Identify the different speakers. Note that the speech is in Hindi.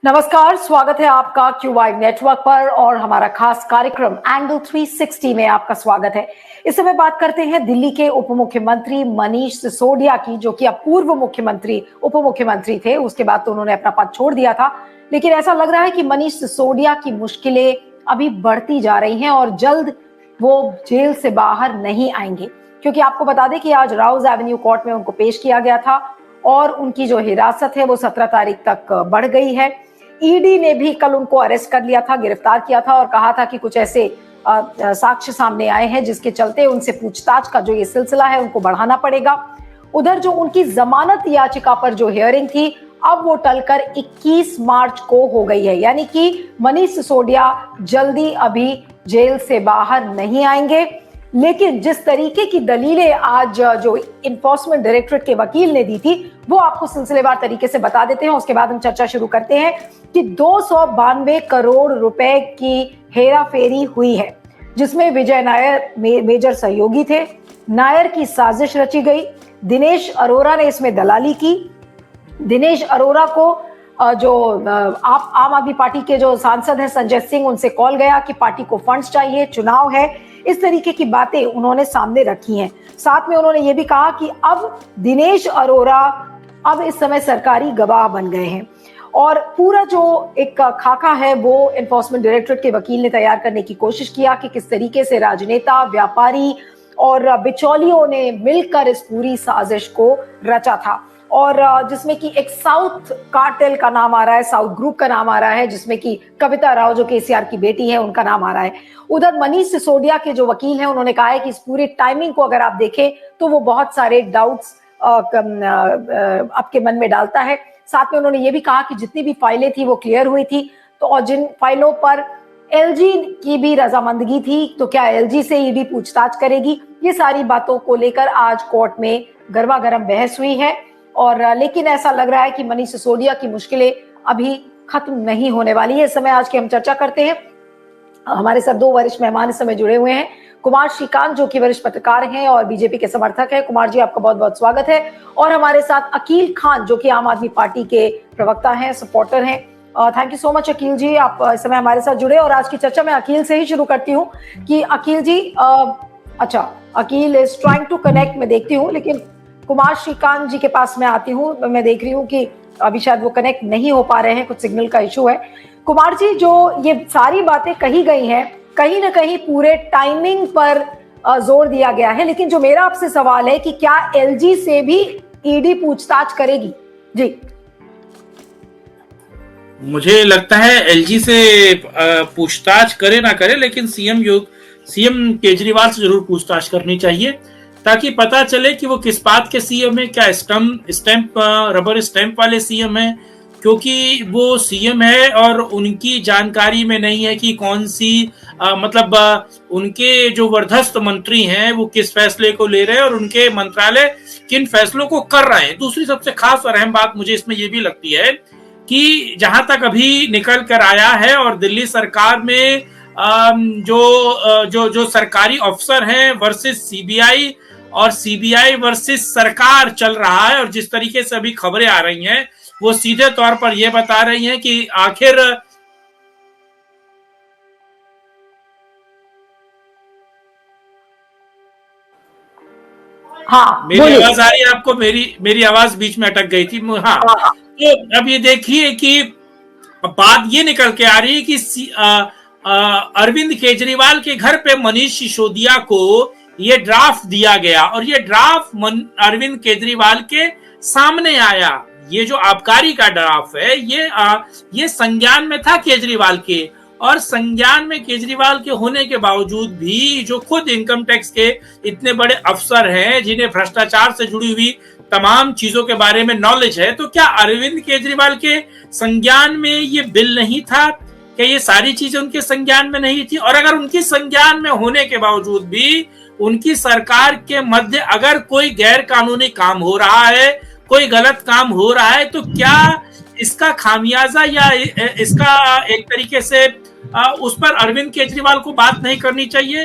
Speaker 1: नमस्कार, स्वागत है आपका क्यूवाइव नेटवर्क पर और हमारा खास कार्यक्रम एंगल 360 में आपका स्वागत है। इस समय बात करते हैं दिल्ली के उप मुख्यमंत्री मनीष सिसोदिया की, जो कि अब पूर्व मुख्यमंत्री उप मुख्यमंत्री थे। उसके बाद तो उन्होंने अपना पद छोड़ दिया था, लेकिन ऐसा लग रहा है कि मनीष सिसोदिया की मुश्किलें अभी बढ़ती जा रही हैं और जल्द वो जेल से बाहर नहीं आएंगे, क्योंकि आपको बता दें कि आज राउज एवेन्यू कोर्ट में उनको पेश किया गया था और उनकी जो हिरासत है वो 17 तारीख तक बढ़ गई है। ईडी ने भी कल उनको अरेस्ट कर लिया था, गिरफ्तार किया था और कहा था कि कुछ ऐसे साक्ष्य सामने आए हैं जिसके चलते उनसे पूछताछ का जो ये सिलसिला है उनको बढ़ाना पड़ेगा। उधर जो उनकी जमानत याचिका पर जो हियरिंग थी, अब वो टलकर 21 मार्च को हो गई है, यानी कि मनीष सिसोदिया जल्दी अभी जेल से बाहर नहीं आएंगे। लेकिन जिस तरीके की दलीलें आज जो इन्फोर्समेंट डायरेक्टरेट के वकील ने दी थी, वो आपको सिलसिलेवार तरीके से बता देते हैं। उसके बाद हम चर्चा शुरू करते हैं कि 292 करोड़ रुपए की हेराफेरी हुई है, जिसमें विजय नायर मेजर सहयोगी थे। नायर की साजिश रची गई। दिनेश अरोरा ने इसमें दलाली की। दिनेश अरोरा को जो आम आदमी पार्टी के जो सांसद हैं संजय सिंह, उनसे कॉल गया कि पार्टी को फंड्स चाहिए, चुनाव है, इस तरीके की बातें उन्होंने सामने रखी हैं। साथ में उन्होंने ये भी कहा कि अब दिनेश अरोरा अब इस समय सरकारी गवाह बन गए हैं और पूरा जो एक खाका है वो एनफोर्समेंट डायरेक्टरेट के वकील ने तैयार करने की कोशिश किया कि किस तरीके से राजनेता, व्यापारी और बिचौलियों ने मिलकर इस पूरी साजिश को रचा था, और जिसमें कि एक साउथ कार्टेल का नाम आ रहा है, साउथ ग्रुप का नाम आ रहा है, जिसमें कि कविता राव जो केसीआर की बेटी है उनका नाम आ रहा है। उधर मनीष सिसोदिया के जो वकील हैं उन्होंने कहा है कि इस पूरी टाइमिंग को अगर आप देखें तो वो बहुत सारे डाउट्स आपके मन में डालता है। साथ में उन्होंने ये भी कहा कि जितनी भी फाइलें थी वो क्लियर हुई थी, तो और जिन फाइलों पर एलजी की भी रजामंदगी थी, तो क्या एलजी से ईडी पूछताछ करेगी, ये सारी बातों को लेकर आज कोर्ट में गर्मा गर्म बहस हुई है। और लेकिन ऐसा लग रहा है कि मनीष सिसोदिया की मुश्किलें अभी खत्म नहीं होने वाली है। इस समय आज की हम चर्चा करते हैं। हमारे साथ दो वरिष्ठ मेहमान इस समय जुड़े हुए हैं। कुमार श्रीकांत जो कि वरिष्ठ पत्रकार हैं और बीजेपी के समर्थक हैं। कुमार जी, आपका बहुत बहुत स्वागत है। और हमारे साथ अकील खान जो कि आम आदमी पार्टी के प्रवक्ता हैं, सपोर्टर हैं। Thank you so much Akeel ji, आप इस समय हमारे साथ जुड़े। और आज की चर्चा मैं अकील से ही शुरू करती हूँ कि अकील जी, अच्छा, Aqeel is trying to connect, मैं देखती हूँ, लेकिन कुमार श्रीकांत जी के पास मैं आती हूँ। मैं देख रही हूँ कि अभी शायद वो कनेक्ट नहीं हो पा रहे हैं, कुछ सिग्नल का इशू है। कुमार जी, जो ये सारी बातें कही गई हैं, कहीं ना कहीं पूरे टाइमिंग पर जोर दिया गया है, लेकिन जो मेरा आपसे सवाल है कि क्या एलजी से भी ईडी पूछताछ करेगी? जी,
Speaker 2: मुझे लगता है एलजी से पूछताछ करे ना करे, लेकिन सीएम केजरीवाल से जरूर पूछताछ करनी चाहिए, ताकि पता चले कि वो किस बात के सीएम है। क्या रबर स्टैंप वाले सीएम है? क्योंकि वो सीएम है और उनकी जानकारी में नहीं है कि कौन सी उनके जो वर्धस्त मंत्री हैं वो किस फैसले को ले रहे हैं और उनके मंत्रालय किन फैसलों को कर रहे हैं। दूसरी सबसे खास और अहम बात मुझे इसमें ये भी लगती है कि जहां तक अभी निकल कर आया है और दिल्ली सरकार में जो सरकारी अफसर हैं वर्सेस सीबीआई और सीबीआई वर्सेस सरकार चल रहा है, और जिस तरीके से अभी खबरें आ रही हैं वो सीधे तौर पर यह बता रही हैं कि आखिर
Speaker 1: हाँ,
Speaker 2: मेरी आवाज आ रही है आपको? मेरी आवाज बीच में अटक गई थी। हाँ, तो अब ये देखिए कि बात ये निकल के आ रही है कि अरविंद केजरीवाल के घर पे मनीष सिसोदिया को ये ड्राफ्ट दिया गया और ये ड्राफ्ट अरविंद केजरीवाल के सामने आया। ये जो आबकारी का ड्राफ्ट है ये संज्ञान में था केजरीवाल के, और संज्ञान में केजरीवाल के होने के बावजूद भी जो खुद इनकम टैक्स के इतने बड़े अफसर हैं जिन्हें भ्रष्टाचार से जुड़ी हुई तमाम चीजों के बारे में नॉलेज है, तो क्या अरविंद केजरीवाल के संज्ञान में ये बिल नहीं था? क्या ये सारी चीजें उनके संज्ञान में नहीं थी? और अगर उनकी संज्ञान में होने के बावजूद भी उनकी सरकार के मध्य अगर कोई गैर कानूनी काम हो रहा है, कोई गलत काम हो रहा है, तो क्या इसका खामियाजा या इसका एक तरीके से उस पर अरविंद केजरीवाल को बात नहीं करनी चाहिए?